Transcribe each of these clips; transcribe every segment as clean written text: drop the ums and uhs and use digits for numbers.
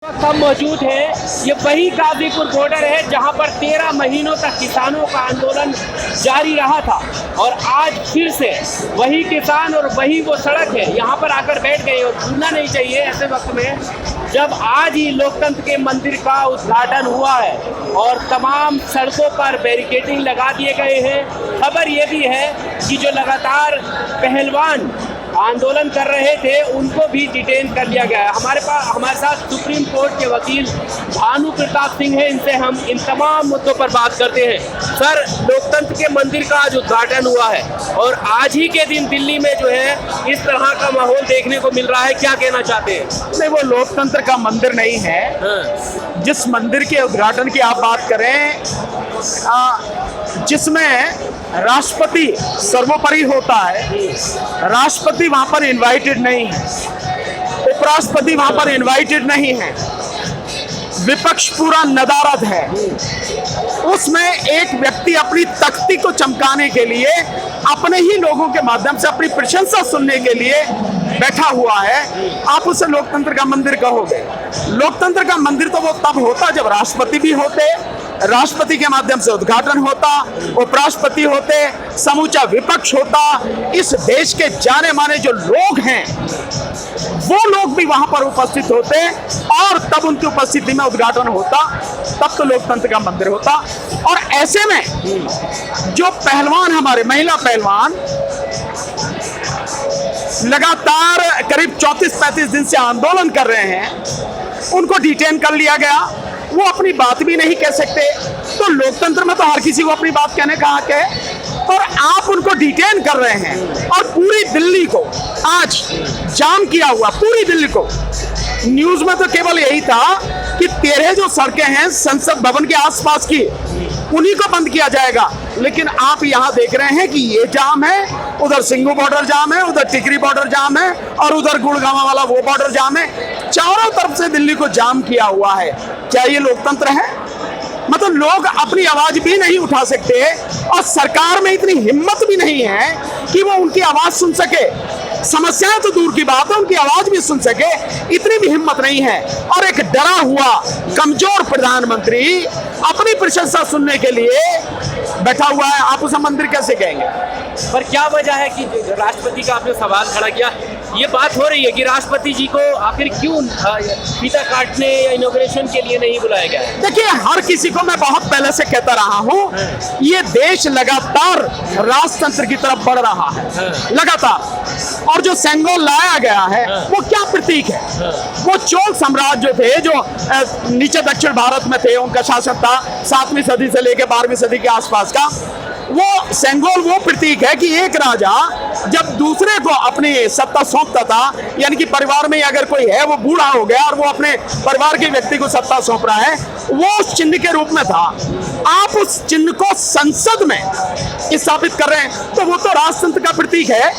वक्त हम मौजूद हैं, ये वही गाजीपुर बॉर्डर है जहां पर 13 महीनों तक किसानों का आंदोलन जारी रहा था और आज फिर से वही किसान और वही वो सड़क है यहां पर आकर बैठ गए। और भूलना नहीं चाहिए ऐसे वक्त में जब आज ही लोकतंत्र के मंदिर का उद्घाटन हुआ है और तमाम सड़कों पर बैरिकेडिंग लगा दिए गए हैं। खबर ये भी है कि जो लगातार पहलवान आंदोलन कर रहे थे उनको भी डिटेन कर लिया गया है। हमारे साथ सुप्रीम कोर्ट के वकील भानु प्रताप सिंह हैं, इनसे हम इन तमाम मुद्दों पर बात करते हैं। सर, लोकतंत्र के मंदिर का आज उद्घाटन हुआ है और आज ही के दिन दिल्ली में जो है इस तरह का माहौल देखने को मिल रहा है, क्या कहना चाहते हैं? नहीं, वो लोकतंत्र का मंदिर नहीं है। जिस मंदिर के उद्घाटन की आप बात करें, जिसमें राष्ट्रपति सर्वोपरि होता है, राष्ट्रपति वहां पर इनवाइटेड नहीं है, उपराष्ट्रपति वहां पर इनवाइटेड नहीं है, विपक्ष पूरा नदारद है। उसमें एक व्यक्ति अपनी तख्ती को चमकाने के लिए अपने ही लोगों के माध्यम से अपनी प्रशंसा सुनने के लिए बैठा हुआ है। आप उसे लोकतंत्र का मंदिर कहोगे? लोकतंत्र का मंदिर तो वो तब होता जब राष्ट्रपति भी होते, राष्ट्रपति के माध्यम से उद्घाटन होता, उपराष्ट्रपति होते, समूचा विपक्ष होता, इस देश के जाने माने जो लोग हैं वो लोग भी वहां पर उपस्थित होते और तब उनकी उपस्थिति में उद्घाटन होता, तब तो लोकतंत्र का मंदिर होता। और ऐसे में जो पहलवान, हमारे महिला पहलवान लगातार करीब 34-35 दिन से आंदोलन कर रहे हैं, उनको डिटेन कर लिया गया। वो अपनी बात भी नहीं कह सकते। तो लोकतंत्र में तो हर किसी को अपनी बात कहने का हक है और आप उनको डिटेन कर रहे हैं और पूरी दिल्ली को आज जाम किया हुआ, पूरी दिल्ली को। न्यूज में तो केवल यही था कि 13 जो सड़कें हैं संसद भवन के आसपास की, उन्हीं को बंद किया जाएगा, लेकिन आप यहां देख रहे हैं कि ये जाम है, उधर सिंघू बॉर्डर जाम है, उधर टिकरी बॉर्डर जाम है और उधर गुड़गांव वाला वो बॉर्डर जाम है। चारों तरफ से दिल्ली को जाम किया हुआ है। क्या ये लोकतंत्र है? मतलब लोग अपनी आवाज भी नहीं उठा सकते और सरकार में इतनी हिम्मत भी नहीं है कि वो उनकी आवाज सुन सके। समस्याएं तो दूर की बात है, उनकी आवाज भी सुन सके, इतनी भी हिम्मत नहीं है। और एक डरा हुआ कमजोर प्रधानमंत्री अपनी प्रशंसा सुनने के लिए बैठा हुआ है। आप उसे मंदिर कैसे कहेंगे? पर क्या वजह है कि राष्ट्रपति का आपने सवाल खड़ा किया, ये बात हो रही है कि राष्ट्रपति जी को आखिर क्यों फीता काटने या इनॉग्रेशन के लिए नहीं बुलाया गया है? देखिए, हर किसी को मैं बहुत पहले से कहता रहा हूँ, ये देश लगातार राजतंत्र की तरफ बढ़ रहा है, लगातार। और जो सेंगोल लाया गया है वो क्या प्रतीक है? वो चोल साम्राज्य जो थे, जो नीचे दक्षिण भारत में थे, उनका शासन था 7वीं सदी से लेकर 12वीं सदी के आसपास का, वो सेंगोल वो प्रतीक है कि एक राजा जब दूसरे को अपनी सत्ता सौंपता था, यानी कि परिवार में अगर कोई है वो बूढ़ा हो गया और वो अपने परिवार के व्यक्ति को सत्ता सौंप रहा है, वो उस चिन्ह के रूप में था। आप उस चिन्ह को संसद में स्थापित कर रहे हैं तो वो तो राजतंत्र का प्रतीक है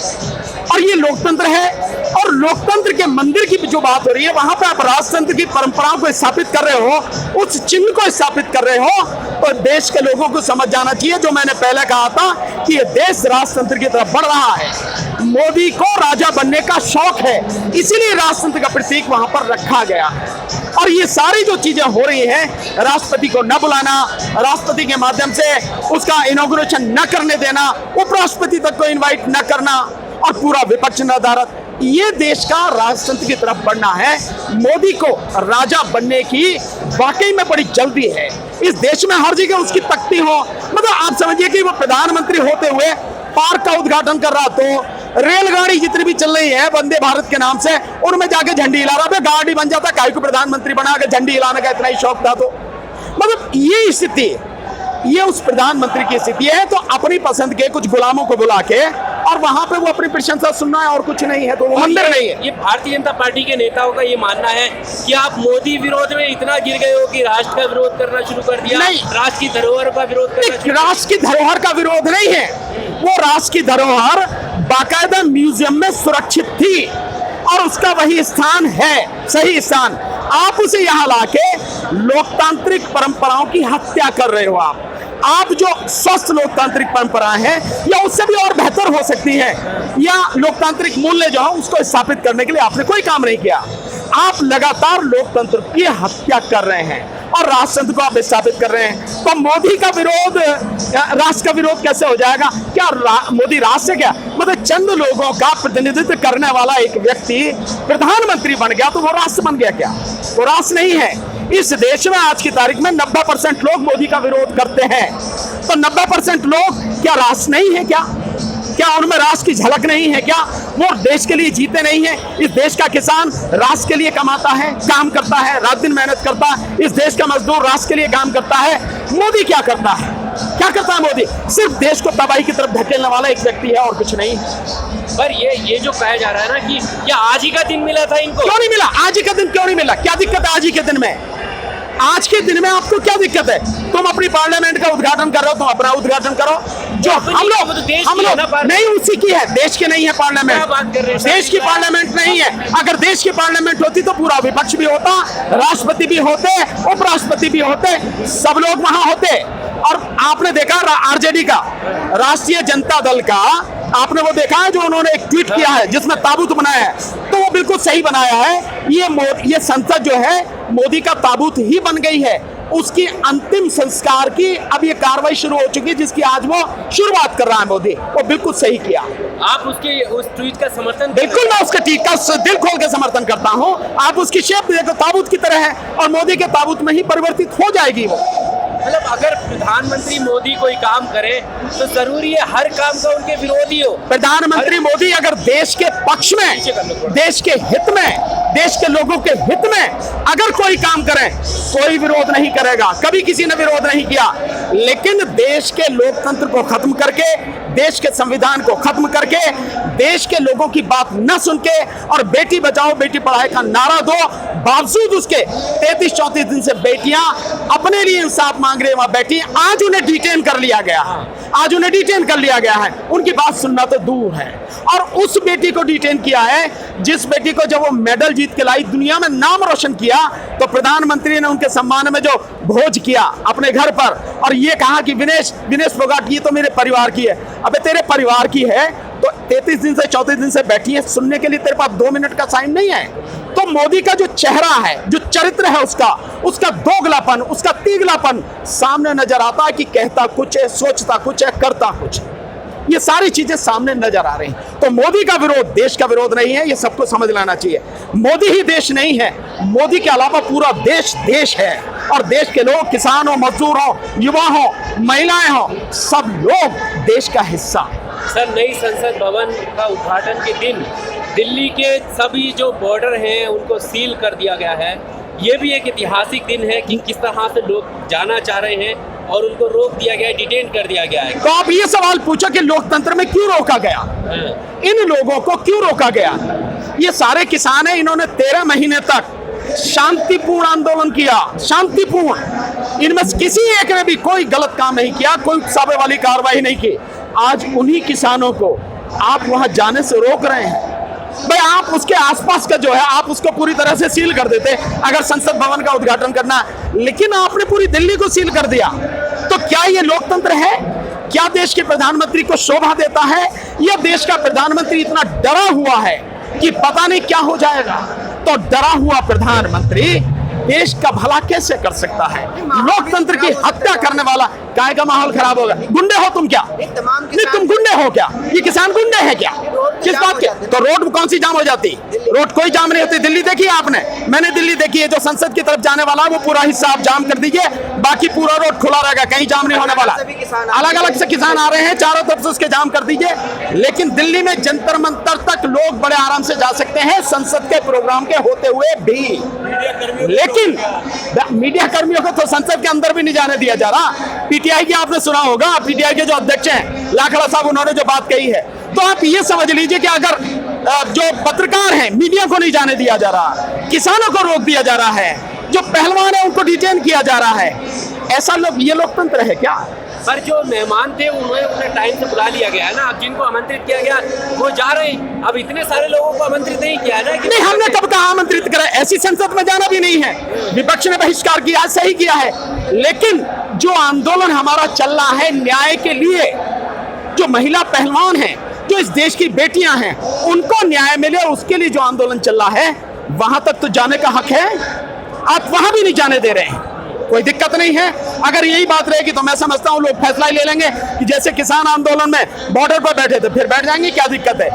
और ये लोकतंत्र है। और लोकतंत्र के मंदिर की जो बात हो रही है, वहां पर आप राजतंत्र की परंपराओं को स्थापित कर रहे हो, उस चिन्ह को स्थापित कर रहे हो, तो देश के लोगों को समझ जाना चाहिए, जो मैंने पहले कहा था कि ये देश राजतंत्र की तरफ बढ़ रहा है। मोदी को राजा बनने का शौक है, इसीलिए राजतंत्र का प्रतीक वहां पर रखा गया है। और ये सारी जो चीजें हो रही हैं, राष्ट्रपति को न बुलाना, राष्ट्रपति के माध्यम से उसका इनॉग्रेशन न करने देना, उपराष्ट्रपति तक को इन्वाइट न करना और पूरा विपक्ष नदारद, ये देश का राजतंत्र की तरफ बढ़ना है। मोदी को राजा बनने की वाकई में बड़ी जल्दी है। इस देश में हर जगह उसकी तख्ती हो, मतलब आप समझिए कि वो प्रधानमंत्री होते हुए पार्क का उद्घाटन कर रहा, तो रेलगाड़ी जितनी भी चल रही है वंदे भारत के नाम से, उनमें जाके झंडी हिला रहा था। गाड़ी बन जाता, काहे को प्रधानमंत्री बना के झंडी हिलाने का इतना ही शौक था? तो मतलब ये स्थिति, ये उस प्रधानमंत्री की स्थिति है। तो अपनी पसंद के कुछ गुलामों को बुला के और वहां पे वो अपनी प्रशंसा सुनना है और कुछ नहीं है, तो वो मंदिर नहीं है। ये भारतीय जनता पार्टी के नेताओं का ये मानना है कि आप मोदी विरोध में इतना गिर गए हो कि राष्ट्र का विरोध करना शुरू कर दिया। नहीं, राष्ट्र की धरोहर का विरोध करना। राष्ट्र की धरोहर का विरोध नहीं है, वो राष्ट्र की धरोहर बाकायदा म्यूजियम में सुरक्षित थी और उसका वही स्थान है, सही स्थान। आप उसे यहाँ लाके लोकतांत्रिक परंपराओं की हत्या कर रहे हो। आप जो स्वस्थ लोकतांत्रिक परंपराएं हैं या उससे भी और बेहतर हो सकती है, या लोकतांत्रिक मूल्य जो है उसको स्थापित करने के लिए आपने कोई काम नहीं किया। आप लगातार लोकतंत्र की हत्या कर रहे हैं और राष्ट्रतंत्र को आप विस्थापित कर रहे हैं। तो मोदी का विरोध राष्ट्र का विरोध कैसे हो जाएगा? क्या मोदी राष्ट्र से क्या मतलब चंद लोगों का प्रतिनिधित्व करने वाला एक व्यक्ति प्रधानमंत्री बन गया तो वो राष्ट्र बन गया क्या? वो राष्ट्र नहीं है। इस देश में आज की तारीख में 90% लोग मोदी का विरोध करते हैं। तो 90% लोग क्या राष्ट्र नहीं है क्या? क्या उनमें राष्ट्र की झलक नहीं है क्या? वो देश के लिए जीते नहीं है? इस देश का किसान राष्ट्र के लिए कमाता है, काम करता है, रात दिन मेहनत करता है। इस देश का मजदूर राष्ट्र के लिए काम करता है। मोदी क्या करता है? क्या करता है मोदी? सिर्फ देश को तबाही की तरफ धकेलने वाला एक व्यक्ति है और कुछ नहीं है। पर ये जो कहा जा रहा है ना कि क्या आज ही का दिन मिला था इनको? क्यों नहीं मिला? आज ही का दिन क्यों नहीं मिला? क्या दिक्कत है आज ही के दिन में? आज के दिन में आपको क्या दिक्कत है? तुम अपनी पार्लियामेंट का उद्घाटन कर रहे हो, तुम अपना उद्घाटन करो। जो हम लोग नहीं, उसी की है, देश की नहीं है पार्लियामेंट। देश की पार्लियामेंट नहीं है। अगर देश की पार्लियामेंट होती तो पूरा विपक्ष भी होता, राष्ट्रपति भी होते, उपराष्ट्रपति भी होते, सब लोग वहां होते। और आपने देखा आरजेडी का, राष्ट्रीय जनता दल का, आपने वो देखा है जो उन्होंने एक ट्वीट किया है जिसमें ताबूत बनाया है, तो वो बिल्कुल सही बनाया है। ये संसद जो है मोदी का ताबूत ही बन गई है। उसकी अंतिम संस्कार की अब ये कार्रवाई शुरू हो चुकी है जिसकी आज वो शुरुआत कर रहा है मोदी। वो बिल्कुल सही किया। आप उसके उस ट्वीट का समर्थन? बिल्कुल, मैं उसके ट्वीट का दिल खोल के समर्थन करता हूँ। आप उसकी शेप देखो, ताबूत की तरह है और मोदी के ताबूत में ही परिवर्तित हो जाएगी वो। मतलब अगर प्रधानमंत्री मोदी कोई काम करे तो जरूरी है हर काम का उनके विरोधी हो। प्रधानमंत्री मोदी अगर देश के पक्ष में, देश के हित में, देश के लोगों के हित में अगर कोई काम करे, कोई विरोध नहीं करेगा। कभी किसी ने विरोध नहीं किया। लेकिन देश के लोकतंत्र को खत्म करके, देश के संविधान को खत्म करके, देश के लोगों की बात न सुन के और बेटी बचाओ बेटी पढ़ाओ का नारा दो, बावजूद उसके 33-34 दिन से बेटियां अपने लिए इंसाफ मांग रही वहां बैठी। आज उन्हें डिटेन कर लिया गया है। आज उन्हें डिटेन कर लिया गया है। उनकी बात सुनना तो दूर है। और उस बेटी को डिटेन किया है जिस बेटी को जब वो मेडल जीत के लाई, दुनिया में नाम रोशन किया, तो प्रधानमंत्री ने उनके सम्मान में जो भोज किया अपने घर पर और ये कहा कि विनेश फोगाट ये तो मेरे परिवार की है। अबे तेरे परिवार की है तो 33 दिन से 34 दिन से बैठी है, सुनने के लिए तेरे पास 2 मिनट का टाइम नहीं है। तो मोदी का जो चेहरा है, जो चरित्र है उसका दोगलापन, उसका तीगलापन सामने नजर आता है कि कहता कुछ है, सोचता कुछ है, करता कुछ है। ये सारी चीजें सामने नजर आ रही हैं। तो मोदी का विरोध देश का विरोध नहीं है, ये सबको समझ लेना चाहिए। मोदी ही देश नहीं है, मोदी के अलावा पूरा देश देश है। और देश के लोग, किसान हो, मजदूर हो, युवा हो, महिलाएं हो, सब लोग देश का हिस्सा। सर, नई संसद भवन का उद्घाटन के दिन दिल्ली के सभी जो बॉर्डर हैं उनको सील कर दिया गया है। ये भी एक ऐतिहासिक दिन है कि किस तरह से लोग जाना चाह रहे हैं और उनको रोक दिया गया है, डिटेन कर दिया गया है। तो आप ये सवाल पूछो कि लोकतंत्र में क्यों रोका गया? इन लोगों को क्यों रोका गया? ये सारे किसान हैं, इन्होंने 13 महीने तक शांतिपूर्ण आंदोलन किया, शांतिपूर्ण। इनमें किसी एक ने भी कोई गलत काम नहीं किया, कोई उकसावे वाली कार्रवाई नहीं की। आज उन्हीं किसानों को आप वहां जाने से रोक रहे हैं। भाई आप उसके आसपास का जो है आप उसको पूरी तरह से सील कर देते अगर संसद भवन का उद्घाटन करना है, लेकिन आपने पूरी दिल्ली को सील कर दिया। तो क्या ये लोकतंत्र है? क्या देश के प्रधानमंत्री को शोभा देता है? या देश का प्रधानमंत्री इतना डरा हुआ है कि पता नहीं क्या हो जाएगा? तो डरा हुआ प्रधानमंत्री देश का भला कैसे कर सकता है? लोकतंत्र की हत्या करने वाला। काय का माहौल खराब होगा? गुंडे हो तुम क्या? नहीं, तुम गुंडे हो क्या? ये किसान गुंडे हैं क्या? किस बात के? तो रोड कौन सी जाम हो जाती? रोड कोई जाम नहीं होती। दिल्ली देखी आपने? मैंने दिल्ली देखी है। जो संसद की तरफ जाने वाला है वो पूरा हिस्सा आप जाम कर दीजिए, बाकी पूरा रोड खुला रहेगा, कहीं जाम नहीं होने वाला। अलग अलग से किसान आ रहे हैं, चारों तरफ से उसके जाम कर दीजिए। लेकिन दिल्ली में जंतर मंतर तक लोग बड़े आराम से जा सकते हैं संसद के प्रोग्राम के होते हुए भी। लेकिन मीडिया कर्मियों को तो संसद के अंदर भी नहीं जाने दिया जा रहा। पीटीआई की आपने सुना होगा, पीटीआई के जो अध्यक्ष हैं लाखड़ा साहब, उन्होंने जो बात कही है, तो आप ये समझ लीजिए कि अगर जो पत्रकार हैं, मीडिया को नहीं जाने दिया जा रहा, किसानों को रोक दिया जा रहा है, जो पहलवान है उनको डिटेन किया जा रहा है, ऐसा ये लोकतंत्र है क्या? पर जो मेहमान थे उन्हें टाइम से बुला लिया गया है ना। अब जिनको आमंत्रित किया गया वो जा रहे हैं। अब इतने सारे लोगों को आमंत्रित नहीं किया है ना कि नहीं, हमने कब कहा आमंत्रित करा? ऐसी संसद में जाना भी नहीं है। विपक्ष ने बहिष्कार किया, सही किया है। लेकिन जो आंदोलन हमारा चल रहा है न्याय के लिए, जो महिला पहलवान हैं, जो इस देश की बेटियां हैं, उनको न्याय मिले, उसके लिए जो आंदोलन चल रहा है वहां तक तो जाने का हक है, आप वहां भी नहीं जाने दे रहे हैं। कोई दिक्कत नहीं है। अगर यही बात रहेगी तो मैं समझता हूं लोग फैसला ही ले लेंगे कि जैसे किसान आंदोलन में बॉर्डर पर बैठे थे फिर बैठ जाएंगे, क्या दिक्कत है।